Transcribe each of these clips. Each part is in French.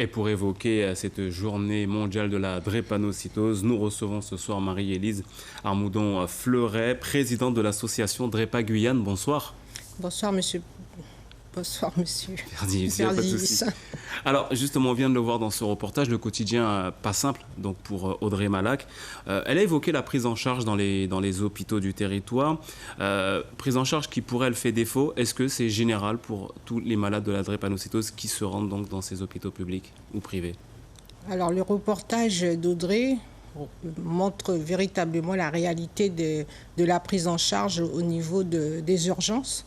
Et pour évoquer cette journée mondiale de la drépanocytose, nous recevons ce soir Marie-Élise Armoudon-Fleuret, présidente de l'association Drépa Guyane. Bonsoir. Bonsoir, monsieur. Bonsoir, monsieur. Merci, pas de souci. Alors, justement, on vient de le voir dans ce reportage, le quotidien pas simple donc pour Audrey Malac. Elle a évoqué la prise en charge dans les hôpitaux du territoire. Prise en charge qui, pour elle, fait défaut. Est-ce que c'est général pour tous les malades de la drépanocytose qui se rendent donc dans ces hôpitaux publics ou privés? Alors, le reportage d'Audrey montre véritablement la réalité de la prise en charge au niveau des urgences.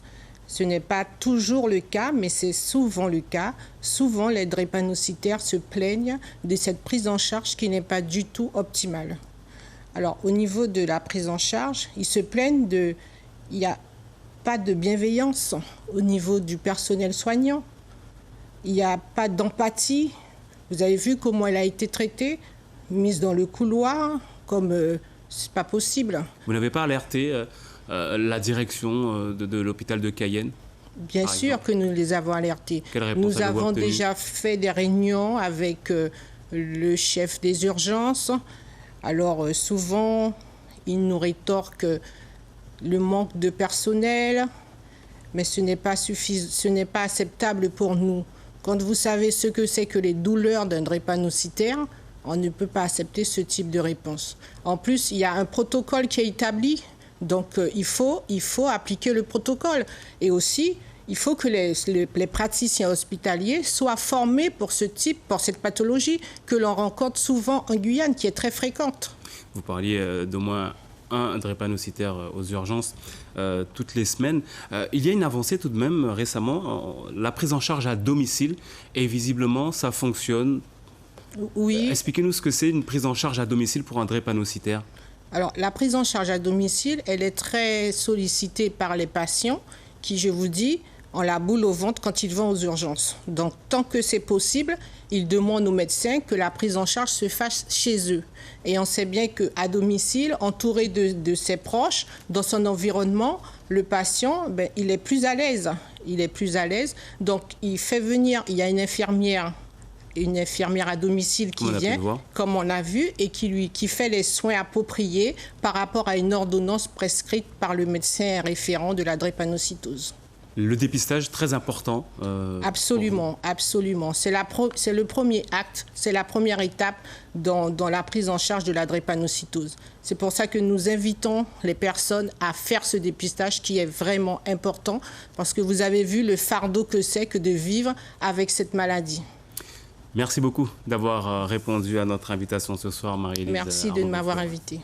Ce n'est pas toujours le cas, mais c'est souvent le cas. Souvent, les drépanocytaires se plaignent de cette prise en charge qui n'est pas du tout optimale. Alors, au niveau de la prise en charge, ils se plaignent il n'y a pas de bienveillance au niveau du personnel soignant. Il n'y a pas d'empathie. Vous avez vu comment elle a été traitée, mise dans le couloir, comme c'est pas possible. Vous n'avez pas alerté la direction de l'hôpital de Cayenne? Bien sûr que nous les avons alertés. Nous avons déjà fait des réunions avec le chef des urgences. Alors souvent, il nous rétorque le manque de personnel, mais ce n'est pas suffisant, ce n'est pas acceptable pour nous. Quand vous savez ce que c'est que les douleurs d'un drépanocytaire, on ne peut pas accepter ce type de réponse. En plus, il y a un protocole qui est établi. Donc, il faut appliquer le protocole. Et aussi, il faut que les praticiens hospitaliers soient formés pour cette pathologie que l'on rencontre souvent en Guyane, qui est très fréquente. Vous parliez d'au moins un drépanocytaire aux urgences toutes les semaines. Il y a une avancée tout de même récemment, la prise en charge à domicile, et visiblement, ça fonctionne. Oui. Expliquez-nous ce que c'est une prise en charge à domicile pour un drépanocytaire. Alors, la prise en charge à domicile, elle est très sollicitée par les patients qui, je vous dis, ont la boule au ventre quand ils vont aux urgences. Donc, tant que c'est possible, ils demandent aux médecins que la prise en charge se fasse chez eux. Et on sait bien qu'à domicile, entouré de ses proches, dans son environnement, le patient, il est plus à l'aise. Il est plus à l'aise. Donc, il fait venir, il y a une infirmière à domicile qui vient, comme on a vu, et qui fait les soins appropriés par rapport à une ordonnance prescrite par le médecin référent de la drépanocytose. Le dépistage, très important. Absolument, absolument. C'est le premier acte, c'est la première étape dans la prise en charge de la drépanocytose. C'est pour ça que nous invitons les personnes à faire ce dépistage qui est vraiment important, parce que vous avez vu le fardeau que c'est que de vivre avec cette maladie. Merci beaucoup d'avoir répondu à notre invitation ce soir, Marie-Élise. Merci de m'avoir invité.